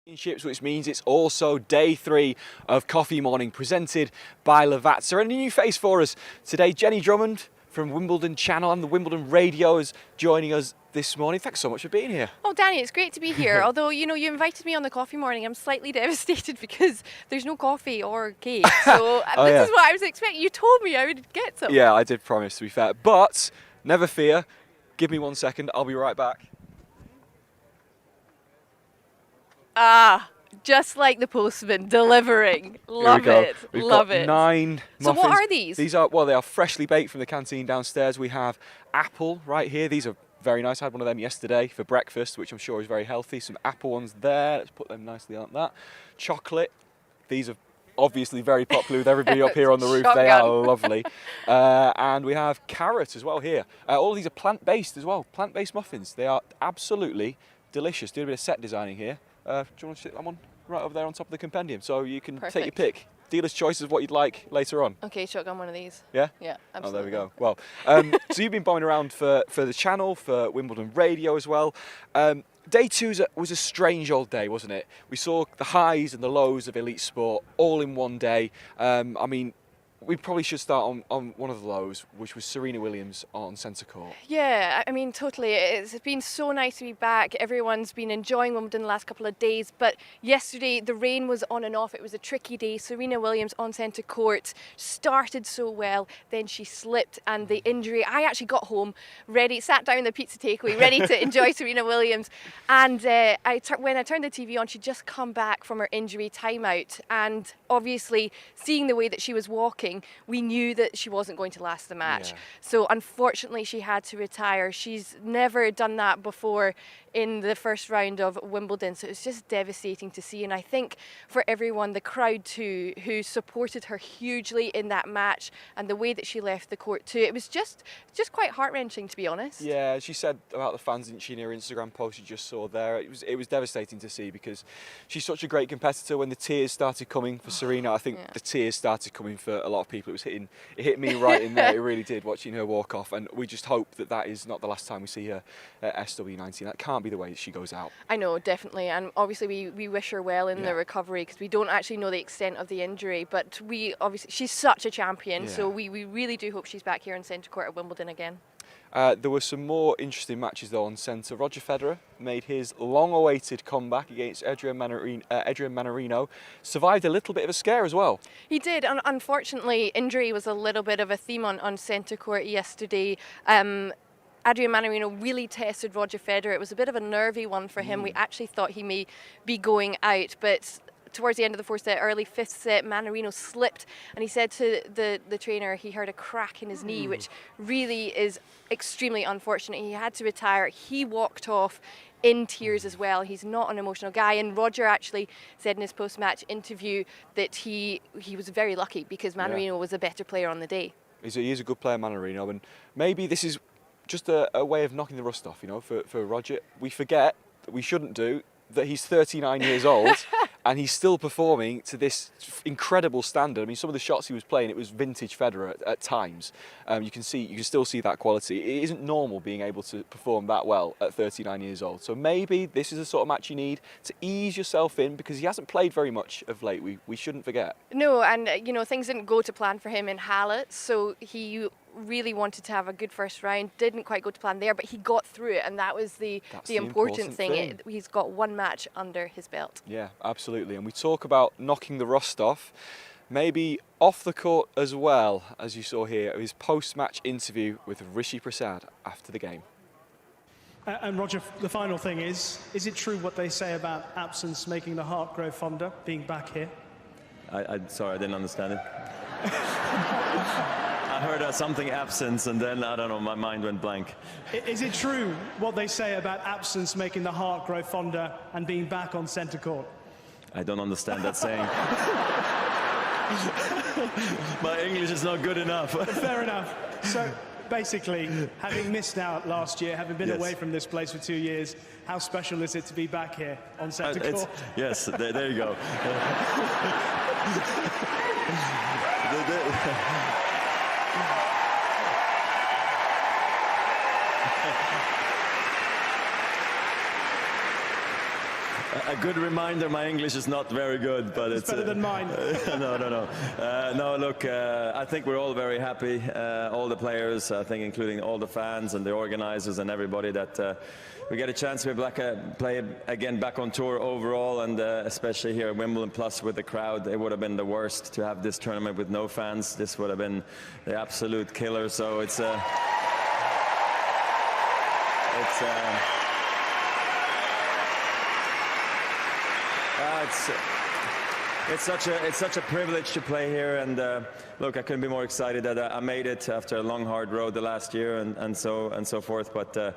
Championships, which means it's also day 3 of Coffee Morning presented by Lavazza. And a new face for us today, Jenny Drummond from Wimbledon Channel and the Wimbledon Radio is joining us this morning. Thanks so much for being here. Oh, Danny, it's great to be here. Although, you invited me on the Coffee Morning, I'm slightly devastated because there's no coffee or cake. So this is what I was expecting. You told me I would get some. Yeah, I did promise, to be fair. But never fear. Give me 1 second. I'll be right back. Ah, just like the postman delivering. Love it. Love it. 9 muffins. So what are these? These are, well, they are freshly baked from the canteen downstairs. We have apple right here. These are very nice. I had one of them yesterday for breakfast, which I'm sure is very healthy. Some apple ones there. Let's put them nicely on that. Chocolate. These are obviously very popular with everybody up here on the roof. Shotgun. They are lovely. And we have carrot as well here. All of these are plant-based as well. Plant-based muffins. They are absolutely delicious. Doing a bit of set designing here. Do you want to stick that one right over there on top of the compendium so you can take your pick? Dealer's choice of what you'd like later on. Okay, shotgun one of these. Yeah? Yeah, absolutely. Oh, there we go. Well, so you've been bombing around for the channel, for Wimbledon Radio as well. Day 2 was a strange old day, wasn't it? We saw the highs and the lows of elite sport all in one day. I mean, we probably should start on one of the lows, which was Serena Williams on centre court. Yeah, I mean, totally. It's been so nice to be back. Everyone's been enjoying Wimbledon the last couple of days, but yesterday the rain was on and off. It was a tricky day. Serena Williams on centre court started so well, then she slipped and the injury. I actually got home ready, sat down in the pizza takeaway, ready to enjoy Serena Williams. And when I turned the TV on, she'd just come back from her injury timeout. And obviously, seeing the way that she was walking, we knew that she wasn't going to last the match. Yeah. So unfortunately she had to retire. She's never done that before in the first round of Wimbledon, so it's just devastating to see. And I think for everyone, the crowd too, who supported her hugely in that match and the way that she left the court too, it was just quite heart-wrenching, to be honest. Yeah, she said about the fans, didn't she, in her Instagram post you just saw there. It was devastating to see because she's such a great competitor. When the tears started coming for Serena, I think the tears started coming for a lot of people. It hit me right in there. It really did, watching her walk off. And we just hope that is not the last time we see her at SW19. That can't be the way that she goes out. I know, definitely. And obviously we wish her well in the recovery because we don't actually know the extent of the injury. But she's such a champion. So we really do hope she's back here on centre court at Wimbledon again. There were some more interesting matches though on centre. Roger Federer made his long-awaited comeback against Adrian Mannarino. Survived a little bit of a scare as well. He did, and unfortunately injury was a little bit of a theme on centre court yesterday. Adrian Mannarino really tested Roger Federer. It was a bit of a nervy one for him. We actually thought he may be going out, but towards the end of the fourth set, early fifth set, Mannarino slipped and he said to the trainer he heard a crack in his knee, which really is extremely unfortunate. He had to retire. He walked off in tears as well. He's not an emotional guy, and Roger actually said in his post-match interview that he was very lucky because Mannarino was a better player on the day. He is a good player, Mannarino, and maybe this is just a way of knocking the rust off, for Roger. We forget, that we shouldn't do, that he's 39 years old and he's still performing to this incredible standard. I mean, some of the shots he was playing, it was vintage Federer at times. You can still see that quality. It isn't normal being able to perform that well at 39 years old. So maybe this is the sort of match you need to ease yourself in because he hasn't played very much of late. We shouldn't forget. No, and things didn't go to plan for him in Halle, so he really wanted to have a good first round, didn't quite go to plan there, but he got through it, and that was the important thing. He's got one match under his belt. Yeah, absolutely. And we talk about knocking the rust off, maybe off the court as well, as you saw here, his post-match interview with Rishi Prasad after the game. And Roger, the final thing is it true what they say about absence making the heart grow fonder, being back here? Sorry, I didn't understand it. I heard something absence, and then, I don't know, my mind went blank. Is it true what they say about absence making the heart grow fonder and being back on centre court? I don't understand that saying. My English is not good enough. Fair enough. So, basically, having missed out last year, having been away from this place for 2 years, how special is it to be back here on centre court? Yes, there you go. A good reminder, my English is not very good, but it's better than mine. No, look, I think we're all very happy, all the players, I think including all the fans and the organizers and everybody, that we get a chance to play again back on tour overall, and especially here at Wimbledon, plus with the crowd. It would have been the worst to have this tournament with no fans. This would have been the absolute killer. So it's such a privilege to play here, and look, I couldn't be more excited that I made it after a long, hard road the last year, and so forth. But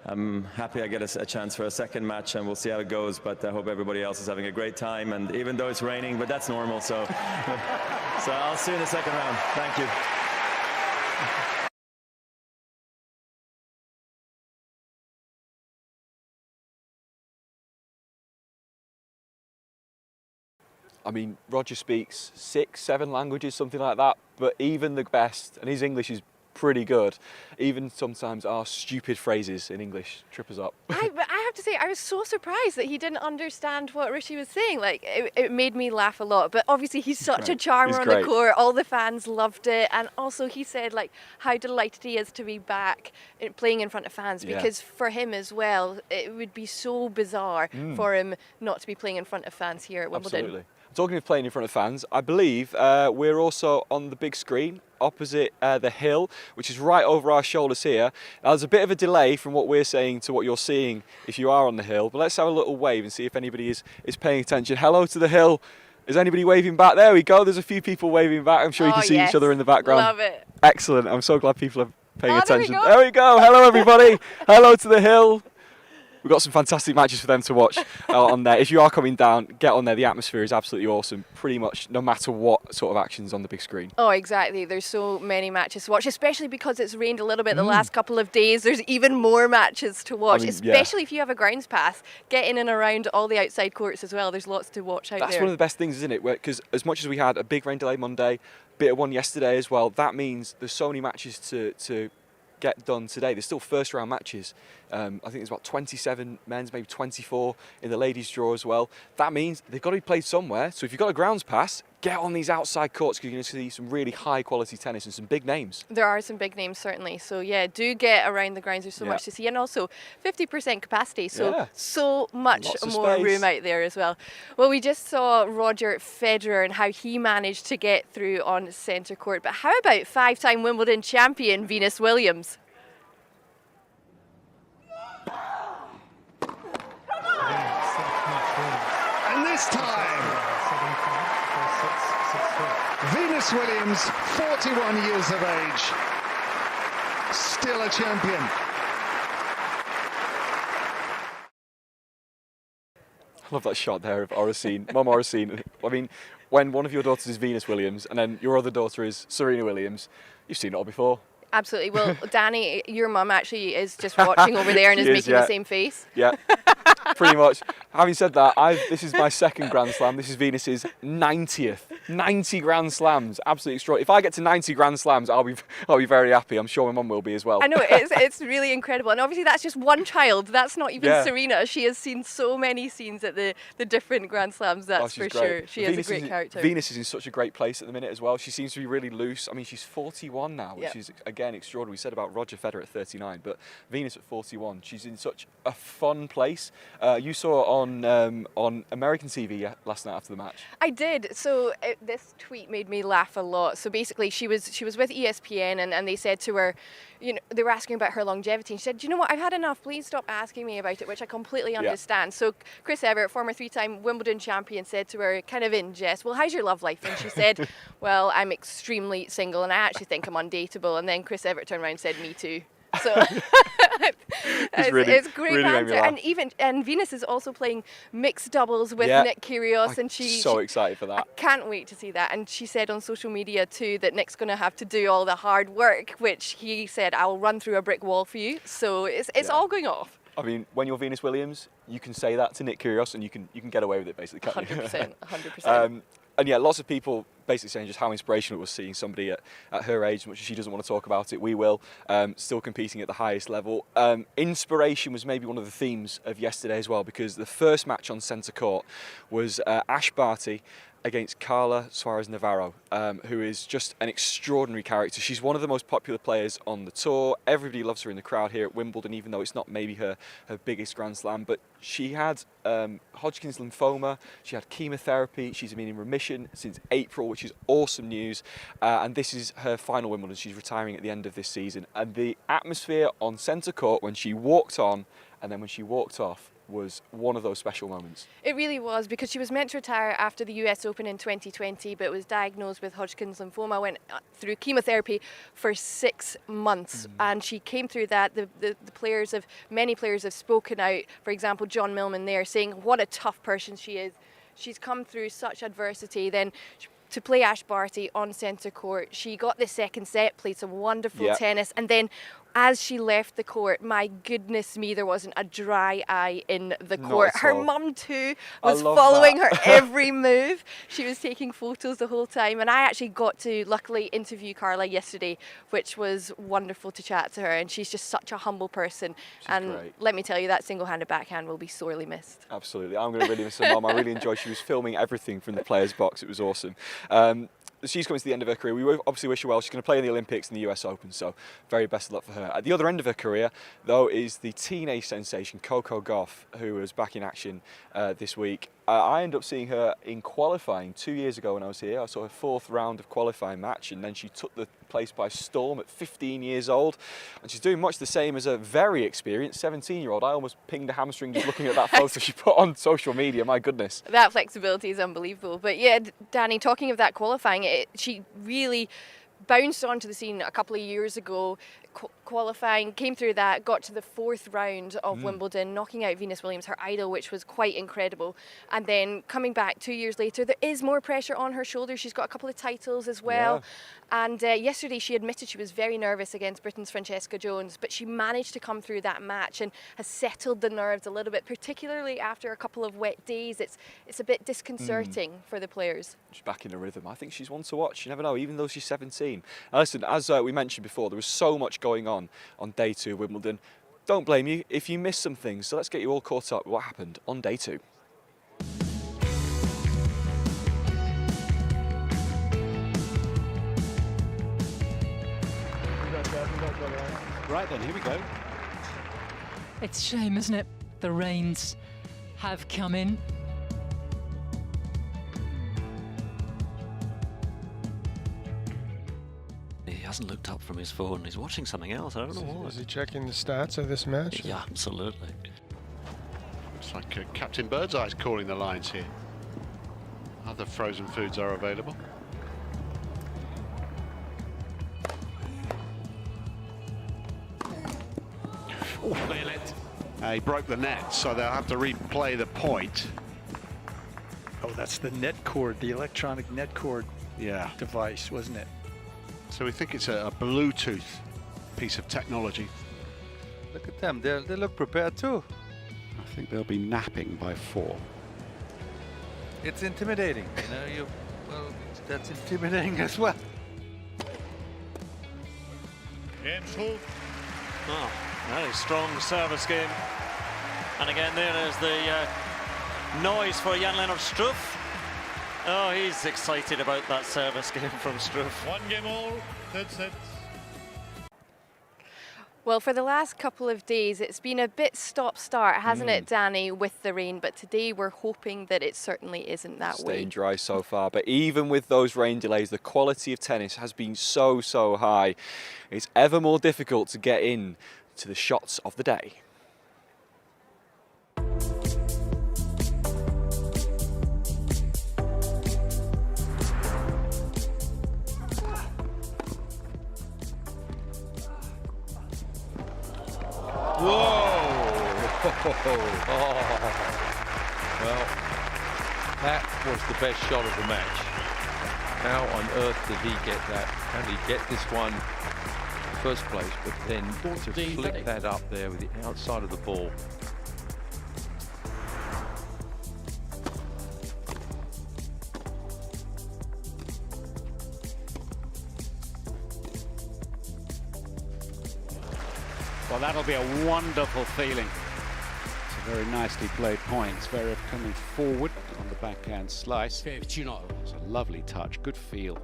I'm happy I get a chance for a second match, and we'll see how it goes. But I hope everybody else is having a great time, and even though it's raining, but that's normal. So, so I'll see you in the second round. Thank you. I mean, Roger speaks 6, 7 languages, something like that, but even the best, and his English is pretty good, even sometimes our stupid phrases in English trip us up. I have to say, I was so surprised that he didn't understand what Rishi was saying. Like, it made me laugh a lot. But obviously, he's such a charmer on the court. All the fans loved it. And also, he said, like, how delighted he is to be back playing in front of fans. Because for him as well, it would be so bizarre for him not to be playing in front of fans here at Wimbledon. Absolutely. Talking of playing in front of fans, I believe we're also on the big screen opposite the hill, which is right over our shoulders here. Now, there's a bit of a delay from what we're saying to what you're seeing if you are on the hill, but let's have a little wave and see if anybody is paying attention. Hello to the hill. Is anybody waving back? There we go. There's a few people waving back. I'm sure you can see each other in the background. Love it. Excellent. I'm so glad people are paying attention. There we go. Hello, everybody. Hello to the hill. We've got some fantastic matches for them to watch on there. If you are coming down, get on there. The atmosphere is absolutely awesome, pretty much no matter what sort of action's on the big screen. Oh, exactly. There's so many matches to watch, especially because it's rained a little bit the last couple of days. There's even more matches to watch, especially if you have a grounds pass. Get in and around all the outside courts as well. There's lots to watch out there. That's one of the best things, isn't it? Because as much as we had a big rain delay Monday, bit of one yesterday as well, that means there's so many matches to get done today. There's still first round matches. I think there's about 27 men's, maybe 24 in the ladies draw as well. That means they've got to be played somewhere. So if you've got a grounds pass, get on these outside courts, because you're going to see some really high quality tennis and some big names. There are some big names, certainly. So yeah, do get around the grounds. There's so much to see, and also 50% capacity. So so much more room out there as well. Well, we just saw Roger Federer and how he managed to get through on centre court. But how about 5-time Wimbledon champion Venus Williams? And this time, Venus Williams, 41 years of age, still a champion. I love that shot there of Oracene, Mum Oracene. I mean, when one of your daughters is Venus Williams and then your other daughter is Serena Williams, you've seen it all before. Absolutely. Well, Danny, your mum actually is just watching over there and is making the same face. Yeah, pretty much. Having said that, this is my second Grand Slam. This is Venus's 90th. 90 Grand Slams. Absolutely extraordinary. If I get to 90 Grand Slams, I'll be very happy. I'm sure my mum will be as well. I know, it's really incredible. And obviously that's just one child. That's not even Serena. She has seen so many scenes at the different Grand Slams, that's for sure. She is a great character. Venus is in such a great place at the minute as well. She seems to be really loose. I mean, she's 41 now, which is, again, extraordinary. We said about Roger Federer at 39, but Venus at 41, she's in such a fun place. You saw on American TV last night after the match. I did. So this tweet made me laugh a lot. So basically, she was with ESPN, and they said to her, you know, they were asking about her longevity. And she said, "Do you know what? I've had enough. Please stop asking me about it," which I completely understand. So Chris Evert, former 3-time Wimbledon champion, said to her, kind of in jest, "Well, how's your love life?" And she said, "Well, I'm extremely single, and I actually think I'm undateable." And then Chris Evert turned around and said, "Me too." So it's great really banter. And Venus is also playing mixed doubles with Nick Kyrgios, and she's so excited for that. I can't wait to see that. And she said on social media too that Nick's going to have to do all the hard work, which he said, "I'll run through a brick wall for you." So it's all going off. I mean, when you're Venus Williams, you can say that to Nick Kyrgios, and you can get away with it basically, can't you? 100%. And yeah, lots of people basically saying just how inspirational it was seeing somebody at her age, as much as she doesn't want to talk about it, we will, still competing at the highest level. Inspiration was maybe one of the themes of yesterday as well, because the first match on centre court was Ash Barty against Carla Suarez Navarro, who is just an extraordinary character. She's one of the most popular players on the tour. Everybody loves her in the crowd here at Wimbledon, even though it's not maybe her biggest Grand Slam. But she had Hodgkin's lymphoma, she had chemotherapy, she's been in remission since April, which is awesome news. And this is her final Wimbledon. She's retiring at the end of this season. And the atmosphere on centre court when she walked on and then when she walked off was one of those special moments. It really was, because she was meant to retire after the US Open in 2020, but was diagnosed with Hodgkin's lymphoma, went through chemotherapy for 6 months, and she came through that. Many players have spoken out, for example John Millman there, saying what a tough person she is. She's come through such adversity. Then to play Ash Barty on centre court, she got the second set, played some wonderful tennis, and then as she left the court, my goodness me, there wasn't a dry eye in the court. Her mum too was following her every move. She was taking photos the whole time, and I actually got to luckily interview Carla yesterday, which was wonderful to chat to her, and she's just such a humble person. She's great. Let me tell you, that single-handed backhand will be sorely missed. Absolutely. I'm going to really miss her mum. I really enjoyed. She was filming everything from the players' box. It was awesome. She's coming to the end of her career. We obviously wish her well. She's going to play in the Olympics and the US Open, so very best of luck for her. At the other end of her career, though, is the teenage sensation Coco Gough, who was back in action this week. I ended up seeing her in qualifying 2 years ago when I was here. I saw her 4th round of qualifying match, and then she took the place by storm at 15 years old. And she's doing much the same as a very experienced 17-year-old. I almost pinged a hamstring just looking at that photo she put on social media. My goodness. That flexibility is unbelievable. But yeah, Danny, talking of that qualifying, she really bounced onto the scene a couple of years ago, qualifying, came through that, got to the 4th round of Wimbledon, knocking out Venus Williams, her idol, which was quite incredible. And then coming back 2 years later, there is more pressure on her shoulders. She's got a couple of titles as well. Yeah. And yesterday she admitted she was very nervous against Britain's Francesca Jones, but she managed to come through that match and has settled the nerves a little bit, particularly after a couple of wet days. It's a bit disconcerting for the players. She's back in a rhythm. I think she's one to watch. You never know, even though she's 17. Now listen, as we mentioned before, there was so much going on day 2 of Wimbledon. Don't blame you if you missed some things, so let's get you all caught up with what happened on day 2. Right then, here we go. It's a shame, isn't it? The rains have come in. He hasn't looked up from his phone. He's watching something else. I don't know what. Is he checking the stats of this match? Yeah, absolutely. Looks like Captain Birdseye's calling the lines here. Other frozen foods are available. He broke the net, so they'll have to replay the point. Oh, that's the net cord, the electronic net cord device, wasn't it? So we think it's a Bluetooth piece of technology. Look at them, they look prepared too. I think they'll be napping by 4. It's intimidating, you know. Well, that's intimidating as well. Oh, very strong service game. And again, there is the noise for Jan-Lennart Struff. Oh, he's excited about that service game from Struff. 1-game-all, 3rd set. Well, for the last couple of days, it's been a bit stop-start, hasn't it, Danny, with the rain? But today we're hoping that it certainly isn't that way. Staying dry so far, but even with those rain delays, the quality of tennis has been so high. It's ever more difficult to get in to the shots of the day. Well, that was the best shot of the match. How on earth did he get that? How did he get this one in the first place? But then to flick that up there with the outside of the ball. Well, that'll be a wonderful feeling. It's a very nicely played point. Zverev coming forward on the backhand slice. It's a lovely touch, good feel.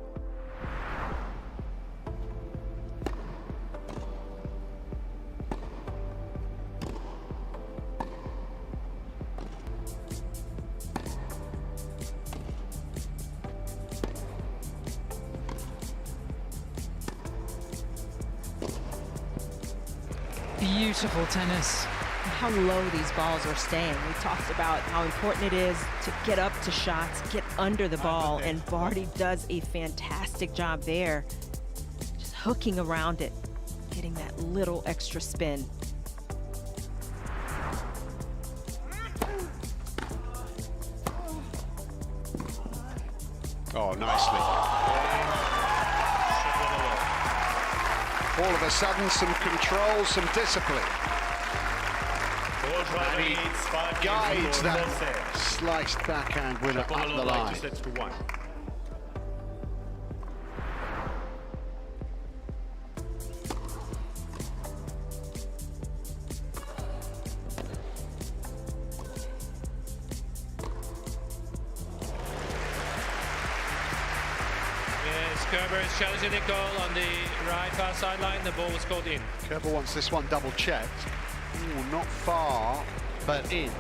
Beautiful tennis. How low these balls are staying. We talked about how important it is to get up to shots, get under the ball, and Brody does a fantastic job there. Just hooking around it, getting that little extra spin. Oh, nicely. All of a sudden, some control, some discipline. And he guides that sliced backhand winner up the line. Kerber is challenging the goal on the right far sideline. The ball was called in. Kerber wants this one double checked. Ooh, not far, but in.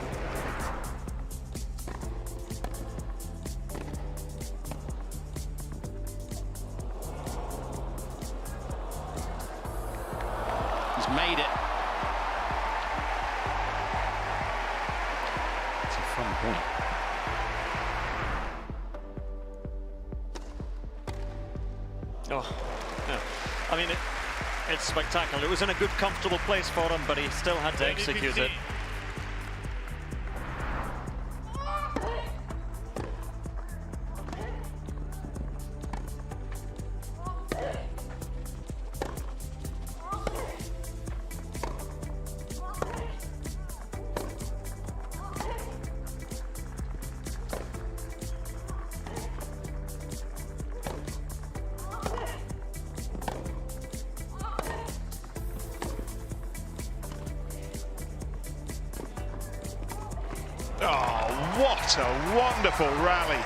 He's made it. It's a fun point. Oh, yeah. I mean, it's spectacular. It was in a good, comfortable place for him, but he still had to execute it. Oh, what a wonderful rally.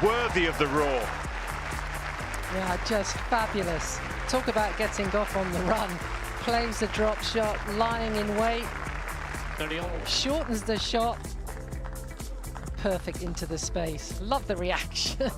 Worthy of the roar. Yeah, just fabulous. Talk about getting off on the run. Plays the drop shot, lying in wait. Shortens the shot. Perfect into the space. Love the reaction.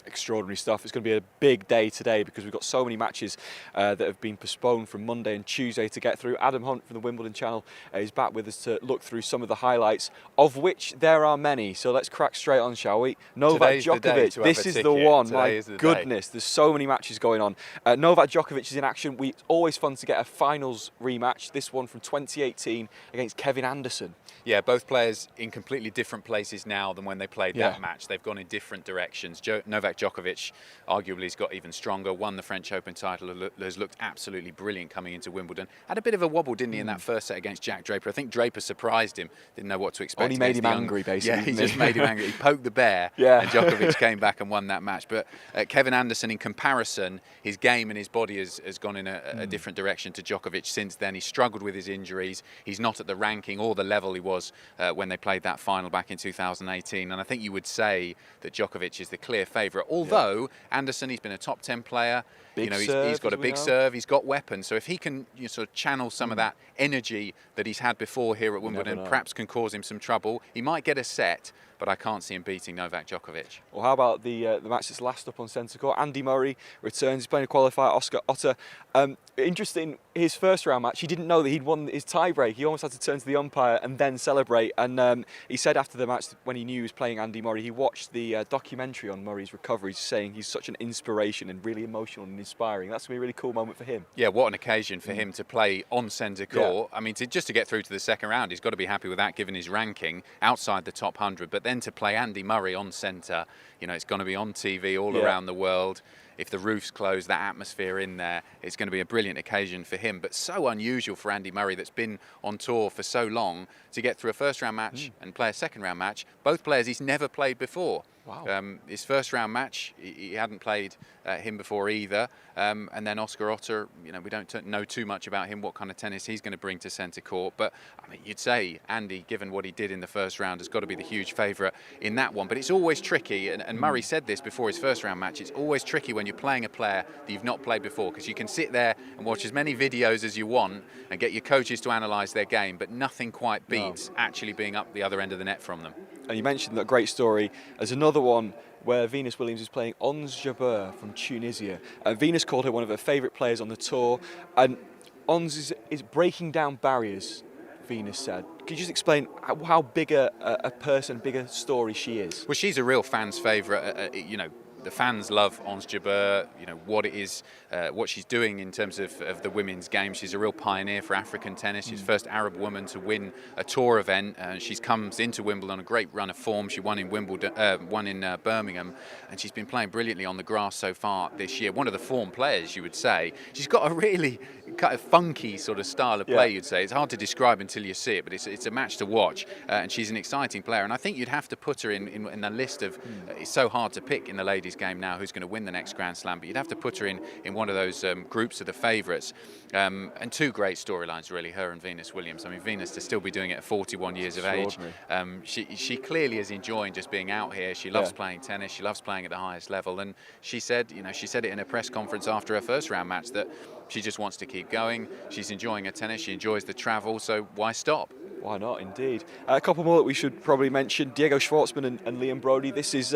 Extraordinary stuff. It's going to be a big day today because we've got so many matches that have been postponed from Monday and Tuesday to get through. Adam Hunt from the Wimbledon channel is back with us to look through some of the highlights, of which there are many. So let's crack straight on, shall we? Novak Djokovic, this is the one. My goodness, there's so many matches going on. Novak Djokovic is in action. It's always fun to get a finals rematch. This one from 2018 against Kevin Anderson. Yeah, both players in completely different places now than when they played that match. They've gone in different directions. Novak Djokovic arguably has got even stronger, won the French Open title, has looked absolutely brilliant coming into Wimbledon. Had a bit of a wobble, didn't he, in that first set against Jack Draper. I think Draper surprised him, didn't know what to expect. Only made him angry, basically. Yeah, he just made him angry. He poked the bear, and Djokovic came back and won that match. But Kevin Anderson, in comparison, his game and his body has gone in a different direction to Djokovic since then. He's struggled with his injuries. He's not at the ranking or the level he was when they played that final back in 2018. And I think you would say that Djokovic is the clear favourite. Although Anderson, he's been a top 10 player. Big he's serve, got a big serve. He's got weapons. So if he can sort of channel some of that energy that he's had before here at Wimbledon, perhaps can cause him some trouble. He might get a set, but I can't see him beating Novak Djokovic. Well, how about the match that's last up on centre court? Andy Murray returns. He's playing a qualifier, Oscar Otter. Interesting, his first round match, he didn't know that he'd won his tie-break. He almost had to turn to the umpire and then celebrate. And he said after the match, when he knew he was playing Andy Murray, he watched the documentary on Murray's recovery, saying he's such an inspiration and really emotional and inspiring. That's going to be a really cool moment for him. Yeah, what an occasion for him to play on centre court. I mean, just to get through to the second round, he's got to be happy with that, given his ranking outside the top 100. But then to play Andy Murray on centre, it's going to be on TV all around the world. If the roof's closed, that atmosphere in there, it's going to be a brilliant occasion for him. But so unusual for Andy Murray, that's been on tour for so long, to get through a first round match and play a second round match. Both players he's never played before. Wow. His first round match, he hadn't played him before either. And then Oscar Otter, you know, we don't know too much about him, what kind of tennis he's going to bring to centre court. But I mean, you'd say Andy, given what he did in the first round, has got to be the huge favourite in that one. But it's always tricky, and Murray said this before his first round match, it's always tricky when you're playing a player that you've not played before, because you can sit there and watch as many videos as you want and get your coaches to analyse their game, but nothing quite beats actually being up the other end of the net from them. And you mentioned that great story. There's another one where Venus Williams is playing Ons Jabeur from Tunisia. Venus called her one of her favourite players on the tour, and Ons is breaking down barriers, Venus said. Could you just explain how big a person, big a story she is? Well, she's a real fan's favourite. You know, the fans love Ons Jabeur, you know, what it is, what she's doing in terms of the women's game. She's a real pioneer for African tennis. She's the first Arab woman to win a tour event. She comes into Wimbledon, a great run of form. She won in Wimbledon, won in Birmingham, and she's been playing brilliantly on the grass so far this year. One of the form players, you would say. She's got a really kind of funky sort of style of play, you'd say. It's hard to describe until you see it, but it's a match to watch, and she's an exciting player. And I think you'd have to put her in the list of, it's so hard to pick in the ladies' game now who's going to win the next Grand Slam, but you'd have to put her in one of those groups of the favourites. And two great storylines, really, her and Venus Williams. I mean, Venus to still be doing it at 41 years of age. She clearly is enjoying just being out here. She loves playing tennis. She loves playing at the highest level. And she said, you know, she said it in a press conference after her first round match that she just wants to keep going. She's enjoying her tennis. She enjoys the travel. So why stop? Why not, indeed. A couple more that we should probably mention. Diego Schwartzman and Liam Brody. This is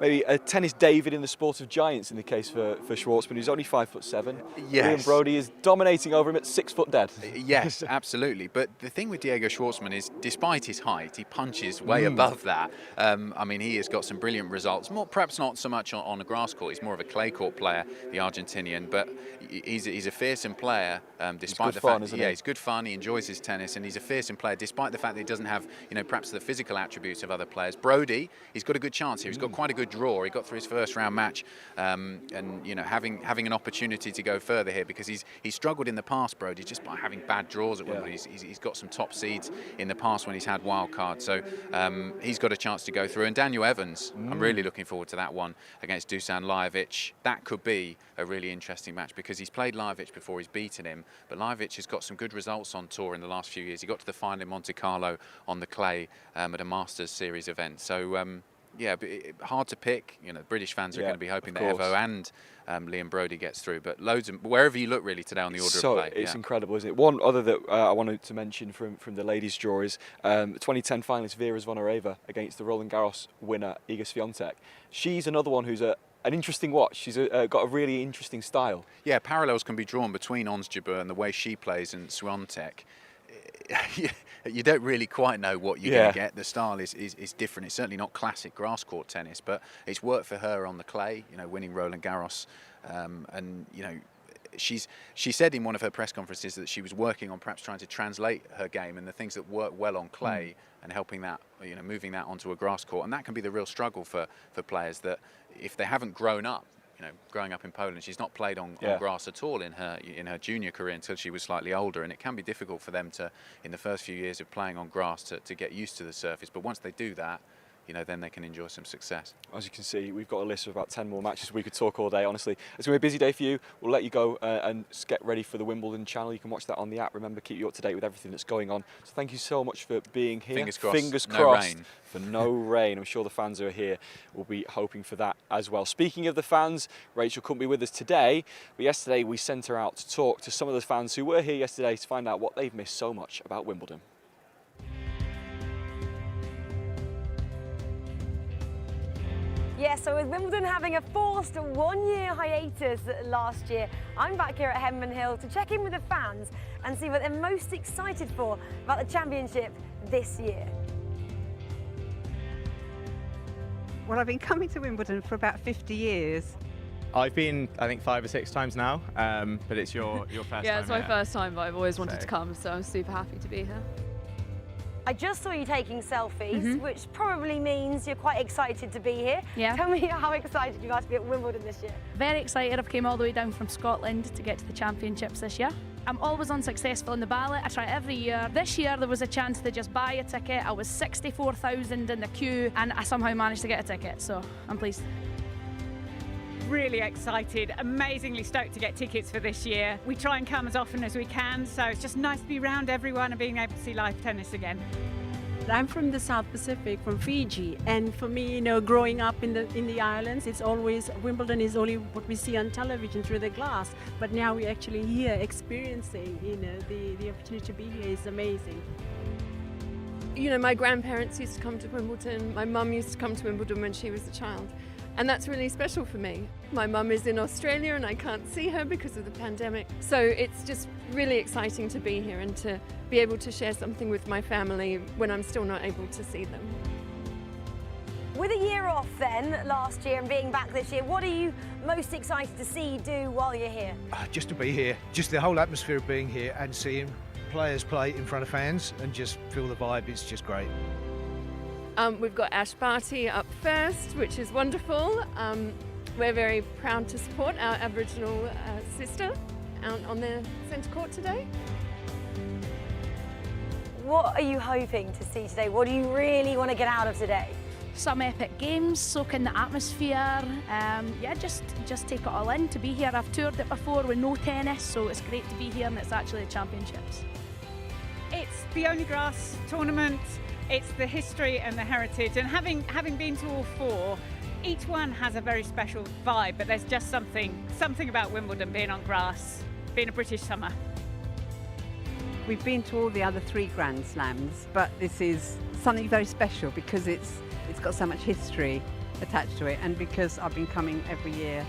maybe a tennis David in the sport of giants in the case for Schwartzman, who's only 5'7". Yes. Liam Brody is dominating over him at 6 foot dead. Yes, absolutely. But the thing with Diego Schwartzman is, despite his height, he punches way above that. I mean, he has got some brilliant results. Perhaps not so much on a grass court. He's more of a clay court player, the Argentinian. But he's a fearsome player, despite the fact that he's good fun. He enjoys his tennis, and he's a fearsome player, despite the fact that he doesn't have, you know, perhaps the physical attributes of other players. Brody, he's got a good chance here. He's got quite a good draw. He got through his first round match, and you know, having an opportunity to go further here, because he's struggled in the past, Brody, just by having bad draws at Wimbledon. He's got some top seeds in the past when he's had wild cards, so he's got a chance to go through. And Daniel Evans, I'm really looking forward to that one against Dusan Lajovic. That could be a really interesting match, because he's played Lajovic before, he's beaten him, but Lajovic has got some good results on tour in the last few years. He got to the final in Monte Carlo on the clay at a Masters Series event. So yeah, but hard to pick. You know, British fans are going to be hoping that Evo and Liam Brody gets through. But loads of, wherever you look really today on the order of play. It's incredible, isn't it? One other that I wanted to mention from the ladies' draw is 2010 finalist Vera Zvonareva against the Roland Garros winner Iga Swiatek. She's another one who's an interesting watch. She's got a really interesting style. Yeah, parallels can be drawn between Ons Jabeur and the way she plays and Swiatek. You don't really quite know what you're going to get. The style is different. It's certainly not classic grass court tennis, but it's worked for her on the clay, you know, winning Roland Garros. And, you know, she said in one of her press conferences that she was working on perhaps trying to translate her game and the things that work well on clay and helping that, you know, moving that onto a grass court. And that can be the real struggle for players, that if they haven't grown up, you know, growing up in Poland, she's not played on grass at all in her junior career until she was slightly older, and it can be difficult for them to, in the first few years of playing on grass, to get used to the surface. But once they do that, you know, then they can enjoy some success. As you can see, we've got a list of about 10 more matches. We could talk all day, honestly. It's going to be a busy day for you. We'll let you go and get ready for the Wimbledon channel. You can watch that on the app. Remember, keep you up to date with everything that's going on. So thank you so much for being here. Fingers crossed. Fingers no crossed rain. for no rain. I'm sure the fans who are here will be hoping for that as well. Speaking of the fans, Rachel couldn't be with us today, but yesterday we sent her out to talk to some of the fans who were here yesterday to find out what they've missed so much about Wimbledon. Yeah, so with Wimbledon having a forced one-year hiatus last year, I'm back here at Henman Hill to check in with the fans and see what they're most excited for about the championship this year. Well, I've been coming to Wimbledon for about 50 years. I've been, I think, 5 or 6 times now, but it's your first time. Yeah, it's my first time, but I've always wanted to come, so I'm super happy to be here. I just saw you taking selfies, which probably means you're quite excited to be here. Yeah. Tell me how excited you are to be at Wimbledon this year. Very excited. I've came all the way down from Scotland to get to the championships this year. I'm always unsuccessful in the ballot. I try every year. This year there was a chance to just buy a ticket. I was 64,000 in the queue and I somehow managed to get a ticket, so I'm pleased. Really excited, amazingly stoked to get tickets for this year. We try and come as often as we can, so it's just nice to be around everyone and being able to see live tennis again. I'm from the South Pacific, from Fiji, and for me, growing up in the islands, it's always Wimbledon is only what we see on television through the glass. But now we're actually here experiencing, the opportunity to be here is amazing. My grandparents used to come to Wimbledon. My mum used to come to Wimbledon when she was a child. And that's really special for me. My mum is in Australia and I can't see her because of the pandemic. So it's just really exciting to be here and to be able to share something with my family when I'm still not able to see them. With a year off then, last year, and being back this year, what are you most excited to see do while you're here? Just to be here, just the whole atmosphere of being here and seeing players play in front of fans and just feel the vibe, it's just great. We've got Ash Barty up first, which is wonderful. We're very proud to support our Aboriginal sister out on the centre court today. What are you hoping to see today? What do you really want to get out of today? Some epic games, soak in the atmosphere. Just take it all in to be here. I've toured it before with no tennis, so it's great to be here and it's actually the championships. It's the only grass tournament. It's the history and the heritage, and having been to all four, each one has a very special vibe, but there's just something about Wimbledon being on grass, being a British summer. We've been to all the other 3 Grand Slams, but this is something very special because it's got so much history attached to it, and because I've been coming every year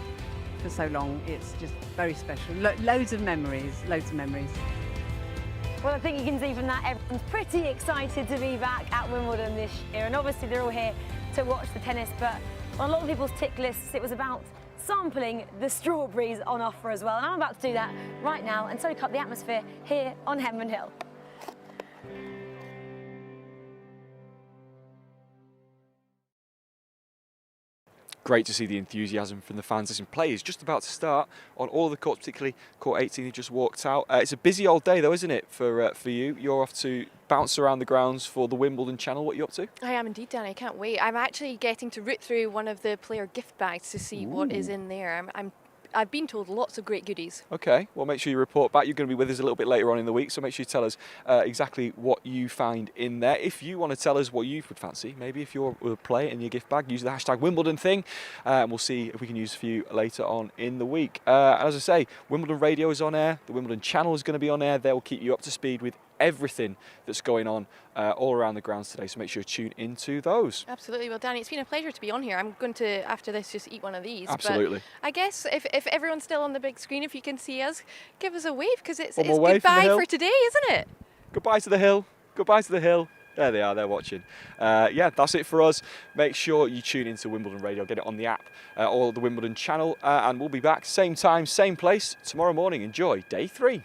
for so long, it's just very special. Loads of memories, loads of memories. Well, I think you can see from that everyone's pretty excited to be back at Wimbledon this year, and obviously they're all here to watch the tennis, but on a lot of people's tick lists it was about sampling the strawberries on offer as well, and I'm about to do that right now and soak up the atmosphere here on Henman Hill. Great to see the enthusiasm from the fans. Listen, play is just about to start on all of the courts, particularly court 18 who just walked out. It's a busy old day though, isn't it, for you? You're off to bounce around the grounds for the Wimbledon Channel. What are you up to? I am indeed, Danny. I can't wait. I'm actually getting to root through one of the player gift bags to see what is in there. I've been told lots of great goodies. Okay, well make sure you report back. You're going to be with us a little bit later on in the week, so make sure you tell us exactly what you find in there. If you want to tell us what you would fancy, maybe if you're a player in your gift bag, use the hashtag Wimbledon thing, and we'll see if we can use a few later on in the week. As I say, Wimbledon Radio is on air, the Wimbledon Channel is going to be on air. They'll keep you up to speed with everything that's going on all around the grounds today, so make sure you tune into those. Absolutely. Well, Danny, it's been a pleasure to be on here. I'm going to, after this, just eat one of these. Absolutely. But I guess if everyone's still on the big screen, if you can see us, give us a wave, because it's goodbye for today, isn't it? Goodbye to the hill. Goodbye to the hill. There they are, they're watching. Yeah, that's it for us. Make sure you tune into Wimbledon Radio, get it on the app or the Wimbledon Channel, and we'll be back same time, same place tomorrow morning. Enjoy day 3.